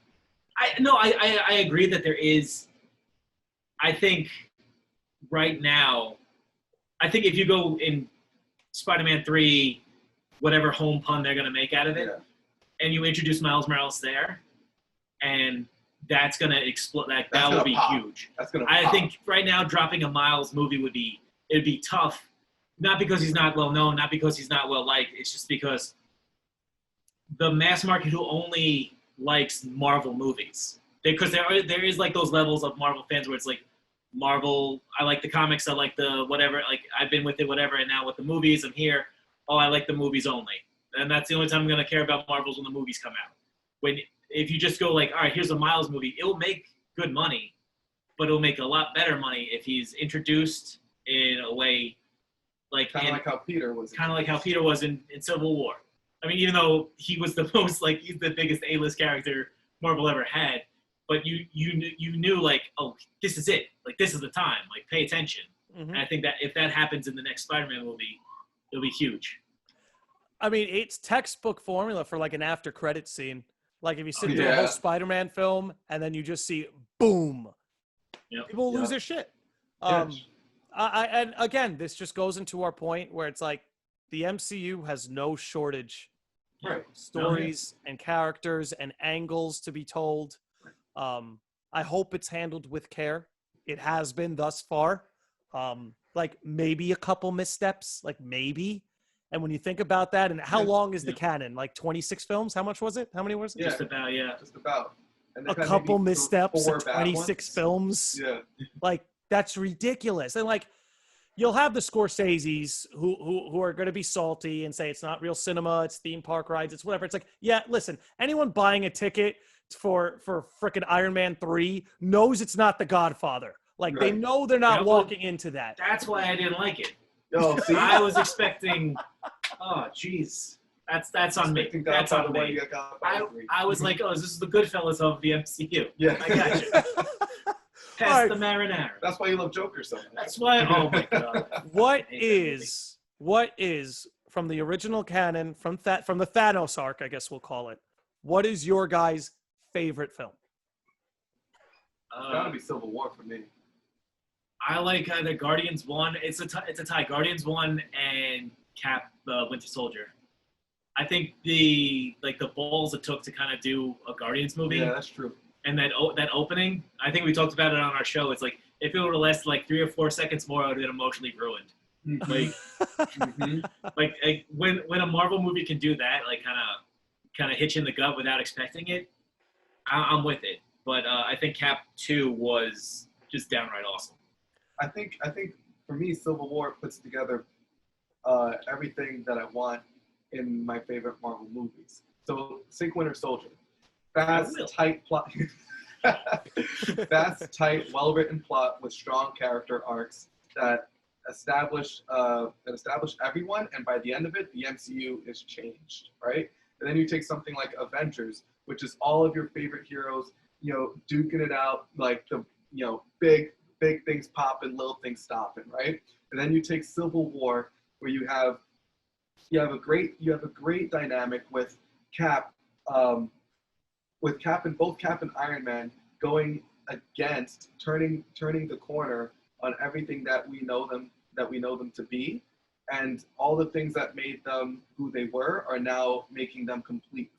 I agree that there is. I think right now, I think if you go in Spider-Man 3, whatever home pun they're going to make out of it, and you introduce Miles Morales there, and that's going to explode. That would be huge. That's going to I think right now dropping a Miles movie would be tough. Not because he's not well known, not because he's not well liked. It's just because the mass market who only likes Marvel movies. Because there is like those levels of Marvel fans where it's like Marvel, I like the comics, I like the whatever, like I've been with it, whatever, and now with the movies, I'm here. Oh, I like the movies only. And that's the only time I'm going to care about Marvels when the movies come out. If you just go like, all right, here's a Miles movie, it'll make good money, but it'll make a lot better money if he's introduced in a way like kind of like how Peter was. Kind of like how Peter was in Civil War. I mean, even though he was the most, like, he's the biggest A-list character Marvel ever had, but you knew, like, oh, this is it. Like, this is the time. Like, pay attention. Mm-hmm. And I think that if that happens in the next Spider-Man movie, it'll be huge. I mean, it's textbook formula for, like, an after-credit scene. Like, if you sit through a whole Spider-Man film, and then you just see, boom, people will lose their shit. And again, this just goes into our point where it's like, the MCU has no shortage of stories and characters and angles to be told. I hope it's handled with care. It has been thus far. Like maybe a couple missteps, like maybe. And when you think about that, and how long is the canon? Like 26 films? How much was it? How many was it? Yeah, just about. And a couple missteps in 26 films. Yeah. Like that's ridiculous. And like, you'll have the Scorseses who are going to be salty and say it's not real cinema, it's theme park rides, it's whatever. It's like, yeah, listen, anyone buying a ticket for frickin' Iron Man 3 knows it's not The Godfather. Like, they know they're not walking into that. That's why I didn't like it. Oh, see? I was expecting, oh, jeez. That's on me. That's on me. I was like, oh, this is the Goodfellas of the MCU. Yeah. I got you. Past the marinara. That's why you love Joker so much. That's why. Oh my god. What is from the original canon, from the Thanos arc, I guess we'll call it? What is your guys' favorite film? It's gotta be Civil War for me. I like the Guardians 1. It's a tie. Guardians 1 and Cap the Winter Soldier. I think the balls it took to kind of do a Guardians movie. Yeah, that's true. And that opening, I think we talked about it on our show. It's like if it would have lasted like 3 or 4 seconds more, I would have been emotionally ruined. Like, like when a Marvel movie can do that, like kind of hit you in the gut without expecting it, I'm with it. But I think Cap 2 was just downright awesome. I think for me, Civil War puts together everything that I want in my favorite Marvel movies. So, think Winter Soldier. Fast, tight plot. Fast, tight, well-written plot with strong character arcs that establish everyone, and by the end of it, the MCU is changed, right? And then you take something like Avengers, which is all of your favorite heroes, duking it out, like the, big things popping, little things stopping, right? And then you take Civil War, where you have a great dynamic with Cap. With Cap and both Cap and Iron Man going against turning the corner on everything that we know them to be, and all the things that made them who they were are now making them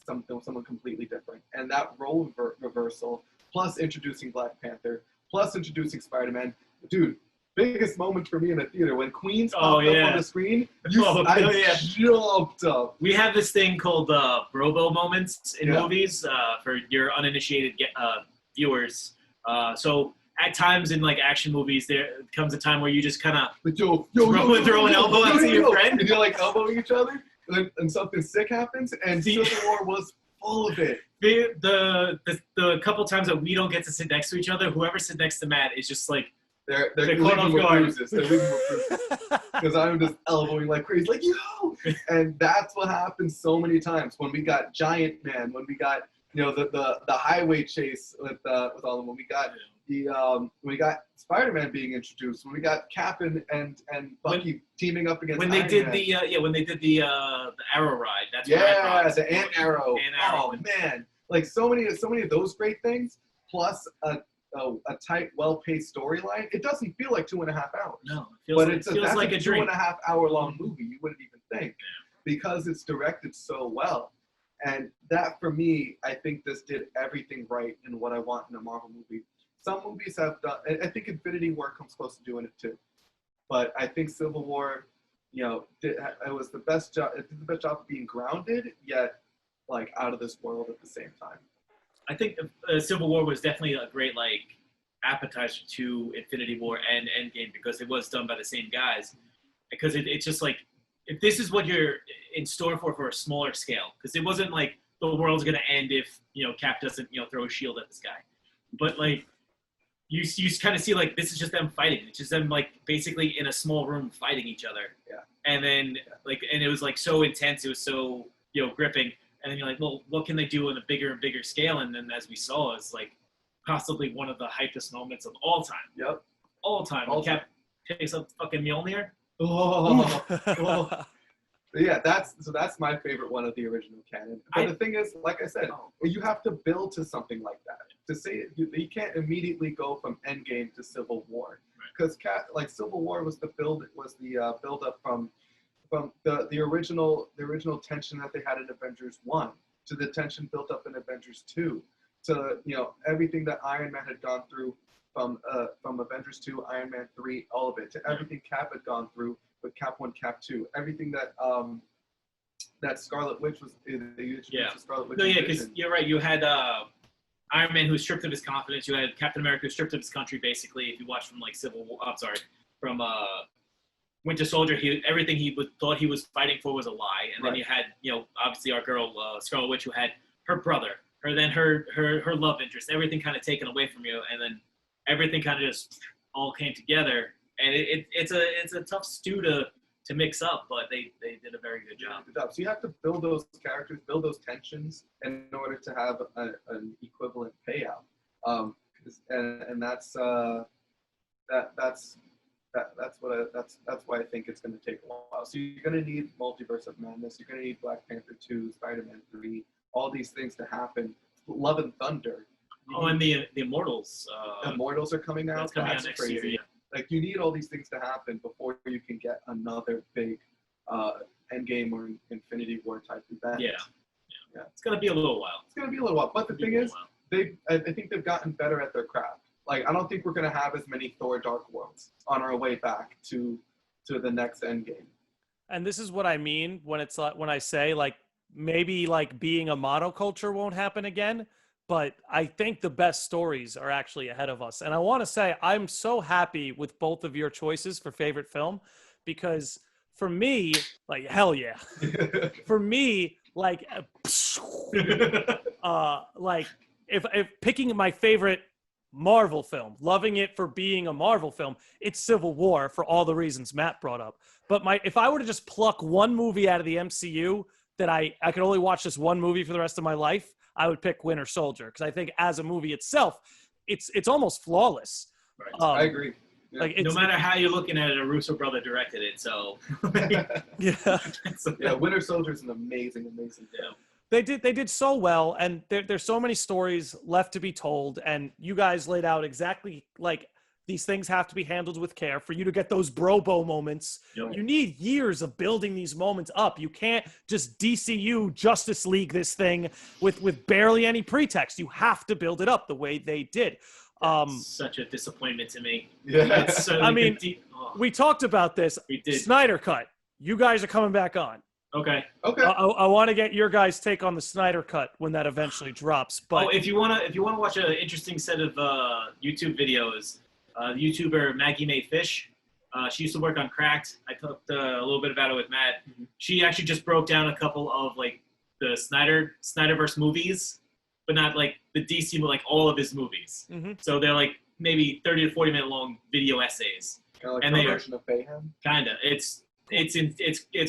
someone completely different. And that role reversal, plus introducing Black Panther, plus introducing Spider-Man, dude. Biggest moment for me in the theater when Queens popped up on the screen. I jumped up. We have this thing called Brobo moments in movies for your uninitiated viewers. So at times in like action movies, there comes a time where you just kind of throw an elbow out to your friend, and you're like elbowing each other, and something sick happens. And Civil War was full of it. The couple times that we don't get to sit next to each other, whoever sits next to Matt is just like. They're caught off leaving with guard. bruises. They're leaving with bruises. Because I'm just elbowing like crazy, like, yo! And that's what happens so many times when we got Giant Man, when we got, you know, the highway chase with all of them, when we got when we got Spider-Man being introduced, when we got Cap and Bucky teaming up against when they Iron did Man. when they did the arrow ride. That's what I brought. The Ant Arrow. Ant Arrow. Oh man, like so many of those great things, plus a tight, well-paced storyline. It doesn't feel like 2.5 hours. No, it feels like a dream. 2.5 hour long movie. You wouldn't even think, because it's directed so well. And that, for me, I think this did everything right in what I want in a Marvel movie. Some movies have done, I think Infinity War comes close to doing it too. But I think Civil War, you know, it was the best job. It did the best job of being grounded, yet like out of this world at the same time. I think Civil War was definitely a great like appetizer to Infinity War and Endgame, because it was done by the same guys. Because it's just like, if this is what you're in store for a smaller scale, because it wasn't like the world's gonna end if, you know, Cap doesn't, you know, throw a shield at this guy, but like you kind of see like this is just them fighting. It's just them like basically in a small room fighting each other. Yeah. And then like, and it was like so intense. It was so, you know, gripping. And then you're like, well, what can they do on a bigger and bigger scale? And then as we saw, it's like possibly one of the hypest moments of all time. Yep. All time. When Cap takes up fucking Mjolnir. Oh. Yeah, that's my favorite one of the original canon. But the thing is, like I said, you have to build to something like that. To say you can't immediately go from Endgame to Civil War, because Civil War was the build up from the original tension that they had in Avengers 1 to the tension built up in Avengers 2 to, you know, everything that Iron Man had gone through from Avengers 2, Iron Man 3, all of it, to everything Cap had gone through with Cap 1, Cap 2, everything that that Scarlet Witch was Scarlet Witch. No, yeah, because you're right. You had Iron Man, who was stripped of his confidence. You had Captain America, who was stripped of his country, basically. If you watch from like from Winter Soldier, everything he thought he was fighting for was a lie. And then you had, you know, obviously our girl Scarlet Witch, who had her brother, her love interest, everything kind of taken away from you, and then everything kind of just all came together. And it's a tough stew to mix up, but they did a very good job. So you have to build those characters, build those tensions in order to have an equivalent payout. And that's why I think it's going to take a while. So you're going to need Multiverse of Madness. You're going to need Black Panther 2, Spider-Man 3, all these things to happen. Love and Thunder. And the Immortals. Immortals are coming out. That's coming out next year. Yeah. Like, you need all these things to happen before you can get another big Endgame or Infinity War type event. Yeah. It's going to be a little while. But the thing is, I think they've gotten better at their craft. Like, I don't think we're going to have as many Thor Dark Worlds on our way back to the next Endgame. And this is what I mean when it's like, when I say like maybe like being a monoculture won't happen again, but I think the best stories are actually ahead of us. And I want to say I'm so happy with both of your choices for favorite film, because for me, like, hell yeah. For me, like, like if picking my favorite Marvel film, loving it for being a Marvel film, it's Civil War for all the reasons Matt brought up. But if I were to just pluck one movie out of the MCU that I could only watch this one movie for the rest of my life, I would pick Winter Soldier, because I think as a movie itself, it's almost flawless. Right. I agree. Yeah. Like, no matter how you're looking at it, a Russo brother directed it, so yeah. Winter Soldier is an amazing film. They did so well, and there's so many stories left to be told, and you guys laid out exactly like these things have to be handled with care for you to get those brobo moments. Yep. You need years of building these moments up. You can't just DCU Justice League this thing with barely any pretext. You have to build it up the way they did. Such a disappointment to me. Yeah. I mean, we talked about this. We did. Snyder Cut. You guys are coming back on. Okay. I want to get your guys' take on the Snyder Cut when that eventually drops. But if you wanna watch an interesting set of YouTube videos, the YouTuber Maggie Mae Fish, she used to work on Cracked. I talked a little bit about it with Matt. Mm-hmm. She actually just broke down a couple of like the Snyderverse movies, but not like the DC, but like all of his movies. Mm-hmm. So they're like maybe 30 to 40 minute long video essays. Kind of like And her they are- version of Mayhem. Kinda. It's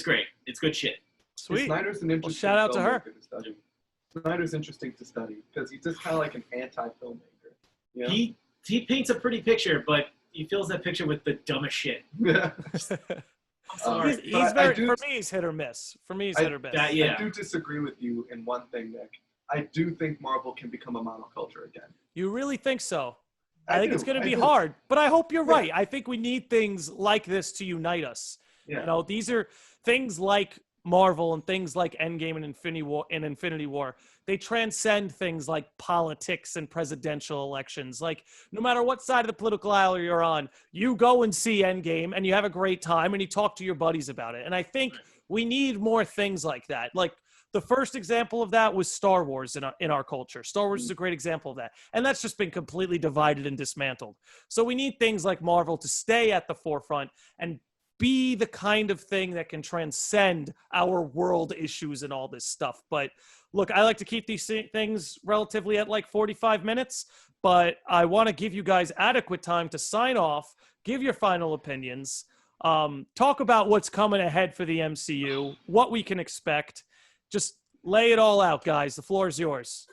great. It's good shit. Sweet. Snyder's an interesting shout out to her. filmmaker to study. Snyder's interesting to study because he's just kind of like an anti-filmmaker. You know? He paints a pretty picture, but he fills that picture with the dumbest shit. Yeah. I'm sorry. He's very, for me, he's hit or miss. For me, he's hit or miss. Yeah. I do disagree with you in one thing, Nick. I do think Marvel can become a monoculture again. You really think so? I think do, it's going to I be do. hard, but I hope you're Yeah. right. I think we need things like this to unite us. Yeah. You know, these are things like Marvel and things like Endgame and Infinity War. They transcend things like politics and presidential elections. Like, no matter what side of the political aisle you're on, you go and see Endgame and you have a great time and you talk to your buddies about it. And I think we need more things like that. Like, the first example of that was Star Wars in our culture. Star Wars is a great example of that. And that's just been completely divided and dismantled. So we need things like Marvel to stay at the forefront and be the kind of thing that can transcend our world issues and all this stuff. But look, I like to keep these things relatively at like 45 minutes, but I want to give you guys adequate time to sign off, give your final opinions, talk about what's coming ahead for the MCU, what we can expect. Just lay it all out, guys. The floor is yours.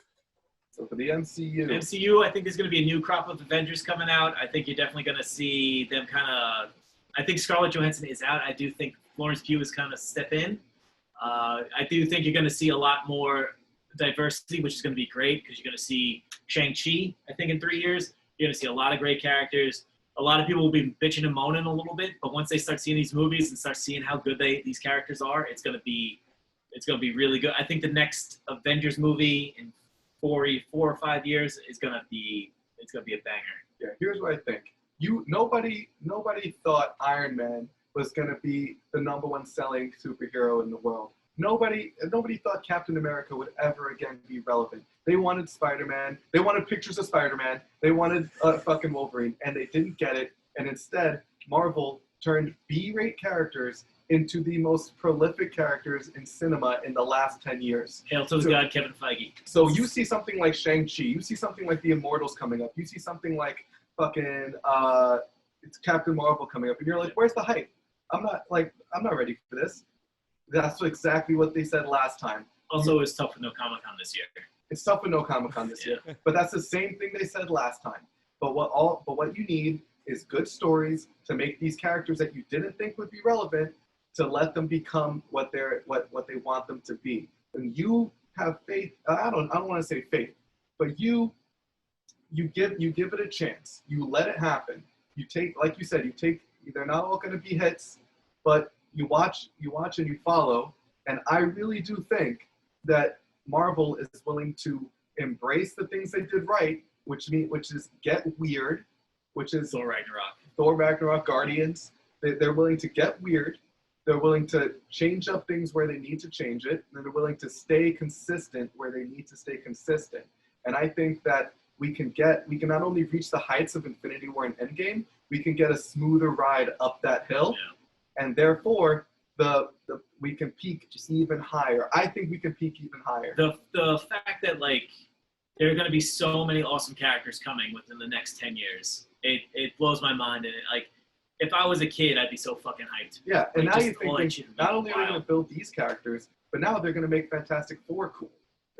So for the MCU, I think there's going to be a new crop of Avengers coming out. I think you're definitely going to see them kind of. I think Scarlett Johansson is out. I do think Florence Pugh is kind of step in. I do think you're going to see a lot more diversity, which is going to be great because you're going to see Shang-Chi, I think, in 3 years. You're going to see a lot of great characters. A lot of people will be bitching and moaning a little bit, but once they start seeing these movies and start seeing how good these characters are, it's going to be really good. I think the next Avengers movie in 4 or 5 years is going to be a banger. yeah, here's what I think. Nobody thought Iron Man was going to be the #1 selling superhero in the world. Nobody thought Captain America would ever again be relevant. They wanted Spider-Man. They wanted pictures of Spider-Man. They wanted fucking Wolverine, and they didn't get it. And instead, Marvel turned B-rate characters into the most prolific characters in cinema in the last 10 years. Hail to the god, Kevin Feige. So you see something like Shang-Chi. You see something like The Immortals coming up. You see something like fucking it's Captain Marvel coming up, and you're like, where's the hype? I'm not ready for this. That's exactly what they said last time. Also, it was tough with no Comic-Con this year. It's tough with no Comic-Con this year, but that's the same thing they said last time. But what you need is good stories to make these characters that you didn't think would be relevant, to let them become what they want them to be. And you have faith. I don't want to say faith, but you give it a chance. You let it happen. You take, like you said, they're not all going to be hits, but you watch and you follow. And I really do think that Marvel is willing to embrace the things they did right, which is get weird, which is Thor Ragnarok, Guardians. They're willing to get weird. They're willing to change up things where they need to change it, and they're willing to stay consistent where they need to stay consistent. And I think that we can not only reach the heights of Infinity War and Endgame, we can get a smoother ride up that hill, and therefore we can peak just even higher. I think we can peak even higher. The fact that like there are going to be so many awesome characters coming within the next 10 years, it blows my mind. And if I was a kid, I'd be so fucking hyped. Yeah, and like, now you're thinking not only are they wild. going to build these characters, but now they're going to make Fantastic Four cool.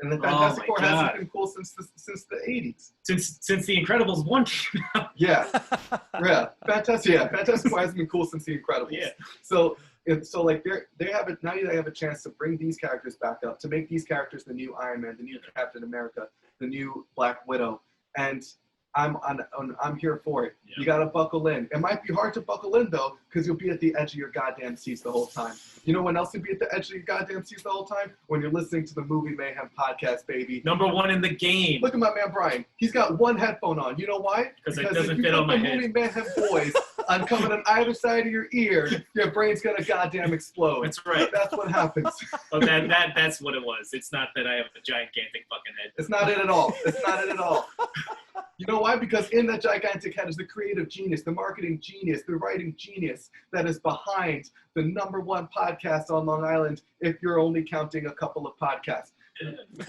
And the Fantastic Four hasn't been cool since the 80s. Since the Incredibles 1 came out. Yeah. Fantastic Four hasn't been cool since the Incredibles. Yeah. So like they have a chance to bring these characters back up, to make these characters the new Iron Man, the new Captain America, the new Black Widow. And I'm here for it. Yeah. You gotta buckle in. It might be hard to buckle in though, because you'll be at the edge of your goddamn seats the whole time. You know when else you'll be at the edge of your goddamn seats the whole time? When you're listening to the Movie Mayhem Podcast, baby. #1 in the game. Look at my man Brian. He's got one headphone on. You know why? Because it doesn't fit on my head. Movie Mayhem voice on coming on either side of your ear, your brain's gonna goddamn explode. That's right. That's what happens. Well, that's what it was. It's not that I have a gigantic fucking head. It's not it at all. It's not it at all. You know why? Because in that gigantic head is the creative genius, the marketing genius, the writing genius that is behind the #1 podcast on Long Island, if you're only counting a couple of podcasts.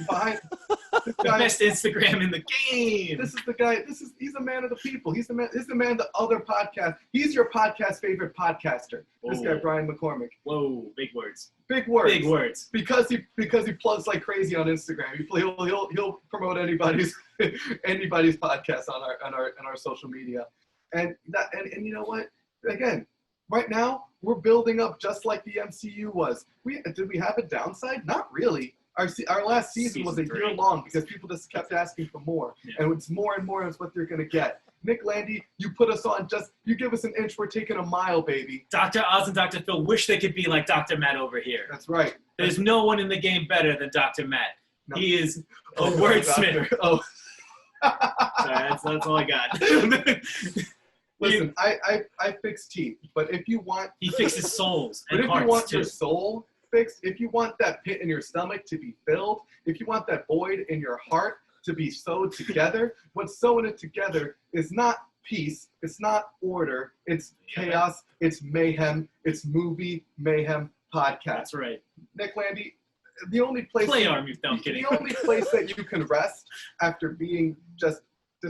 Behind this The guy, best Instagram in the game. this is the guy. He's a man of the people. He's the man. He's the man of the other podcast. He's your podcast favorite podcaster. This guy, Whoa. Brian McCormick. Whoa, big words. Big words. Big words. Because he plugs like crazy on Instagram. He'll promote anybody's podcast on our social media, and you know what? Again, right now we're building up just like the MCU was. Did we have a downside? Not really. Our last season was a Season year 3. long because people just kept asking for more, Yeah. and it's more and more is what they're gonna get. Nick Landi, you put us on. You give us an inch, we're taking a mile, baby. Dr. Oz and Dr. Phil wish they could be like Dr. Matt over here. That's right. There's no one in the game better than Dr. Matt. No. He is a Oh, wordsmith. doctor. Oh. Sorry, that's all I got. Listen, I fix teeth, but if you want, He fixes souls but and if you hearts want too. your soul fixed, if you want that pit in your stomach to be filled, if you want that void in your heart to be sewed together, what's sewing it together is not peace, it's not order, it's chaos, it's mayhem, it's Movie Mayhem Podcast. That's right. Nick Landi, the only place Play arm, you dumb the kidding. only place that you can rest after being just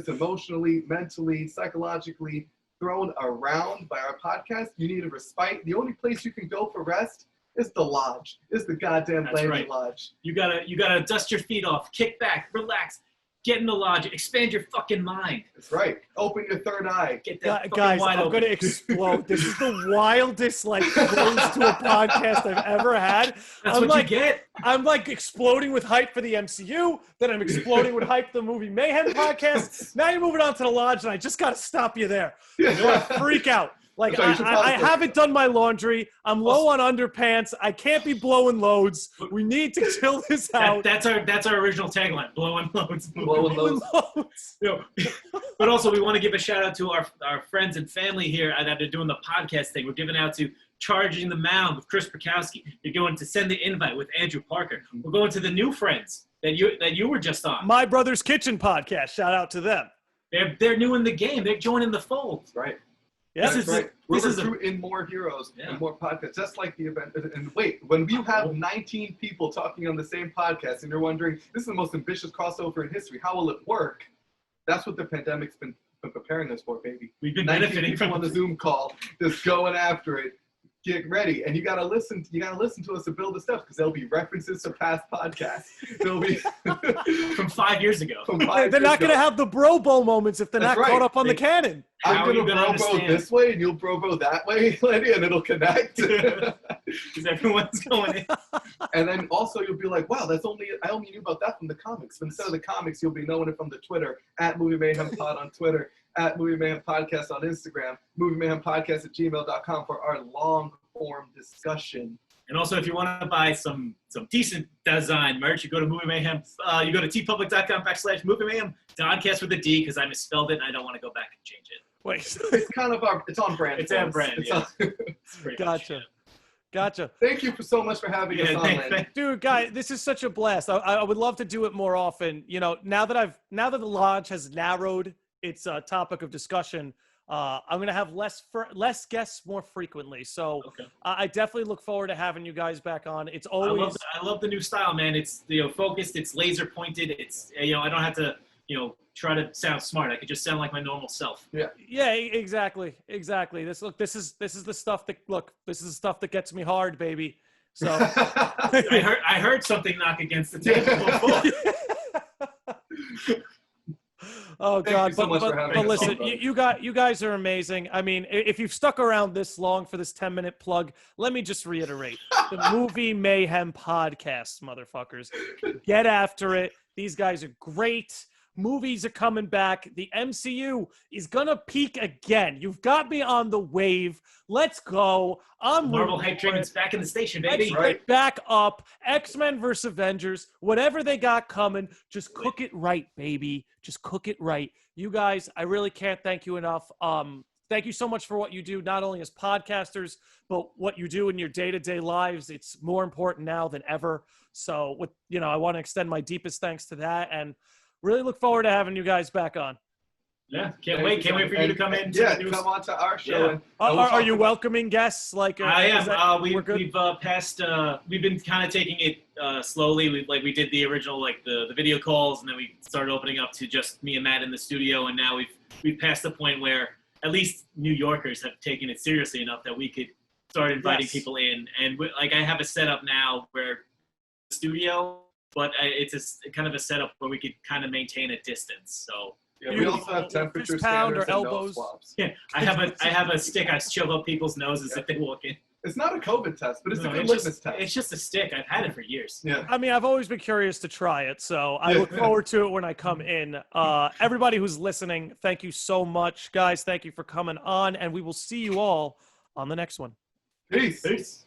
emotionally, mentally, psychologically thrown around by our podcast, you need a respite. The only place you can go for rest is the lodge. Is the goddamn That's Landi right. Lodge. You gotta dust your feet off, kick back, relax, get in the lodge, expand your fucking mind. That's right. Open your third eye. Get that fucking Guys, wide I'm open. going to explode. This is the wildest, like, close to a podcast I've ever had. That's I'm what like, you get. I'm like exploding with hype for the MCU. Then I'm exploding with hype for the Movie Mayhem podcast. Now you're moving on to the lodge, and I just got to stop you there. I want to freak out. Like, Sorry, you should I probably- haven't done my laundry. I'm low on underpants. I can't be blowing loads. We need to chill this out. That's our original tagline: blowing loads. Blowing loads. Loads. You know, but also, we want to give a shout out to our friends and family here that are doing the podcast thing. We're giving out to Charging the Mound with Chris Perkowski. You're going to Send the Invite with Andrew Parker. We're going to the new friends that you were just on. My Brother's Kitchen podcast. Shout out to them. They're new in the game. They're joining the fold. That's right. Yeah. This That's is- right. We're this is a- recruiting more heroes Yeah. and more podcasts, just like the event. And wait, when you have 19 people talking on the same podcast and you're wondering, this is the most ambitious crossover in history, how will it work? That's what the pandemic's been preparing us for, baby. We've been 19 benefiting people from on the Zoom call, just going after it. Get ready, and you gotta listen. You gotta listen to us to build the stuff because there'll be references to past podcasts. There'll be from 5 years ago. from They're 5 not years going to ago. have the Bro Bowl moments if they're That's not right. caught up on the canon. How I'm are you gonna gonna bro understand? this way, and you'll bro that way, Lenny, and it'll connect. Because everyone's going in. And then also you'll be like, wow, I only knew about that from the comics. But instead of the comics, you'll be knowing it from the Twitter, at Movie Mayhem Pod on Twitter, at Movie Mayhem Podcast on Instagram, Movie Mayhem Podcast at gmail.com for our long form discussion. And also, if you want to buy some decent design merch, you go to Movie Mayhem. You go to tpublic.com/Movie Mayhem Podcast with a D because I misspelled it and I don't want to go back and change it. Wait. It's kind of it's on brand. It's for on us. brand, It's yeah. on- It's pretty much Gotcha. it. Gotcha. Thank you so much for having us Yeah, on, thank- Lenny. thank- Dude, guy, this is such a blast. I would love to do it more often. You know, now that the lodge has narrowed its topic of discussion, I'm gonna have less guests more frequently. So Okay. I definitely look forward to having you guys back on. It's always I love the new style, man. It's focused, it's laser pointed. It's I don't have to try to sound smart. I could just sound like my normal self. yeah, exactly. This is the stuff that gets me hard, baby. So I heard something knock against the table before. oh Thank you God, so much for having but us listen, on, brother. you guys are amazing. I mean, if you've stuck around this long for this 10-minute plug, let me just reiterate: the Movie Mayhem Podcast, motherfuckers, get after it. These guys are great. Movies are coming back. The MCU is gonna peak again. You've got me on the wave. Let's go. I'm Marvel rooting hype for it. train's back in the station, Let's baby. right. get back up. X-Men versus Avengers. Whatever they got coming, just cook it right, baby. Just cook it right. You guys, I really can't thank you enough. Thank you so much for what you do, not only as podcasters, but what you do in your day-to-day lives. It's more important now than ever. So, I want to extend my deepest thanks to that, and really look forward to having you guys back on. Yeah, can't wait for you to come in. Yeah, come on to our show. Yeah. Are you welcoming guests? Like I am. we're good? We've been kind of taking it slowly. We did the original the video calls, and then we started opening up to just me and Matt in the studio, and now we've passed the point where at least New Yorkers have taken it seriously enough that we could start inviting people in. And I have a setup now where the studio, but it's kind of a setup where we could kind of maintain a distance. So. Yeah, we also have temperature scanners and nose swabs. Yeah, I have a stick I shove up people's noses if they walk in. It's not a COVID test, but it's a good litmus test. It's just a stick. I've had it for years. Yeah. I mean, I've always been curious to try it, so I look forward to it when I come in. Everybody who's listening, thank you so much. Guys, thank you for coming on, and we will see you all on the next one. Peace. Peace.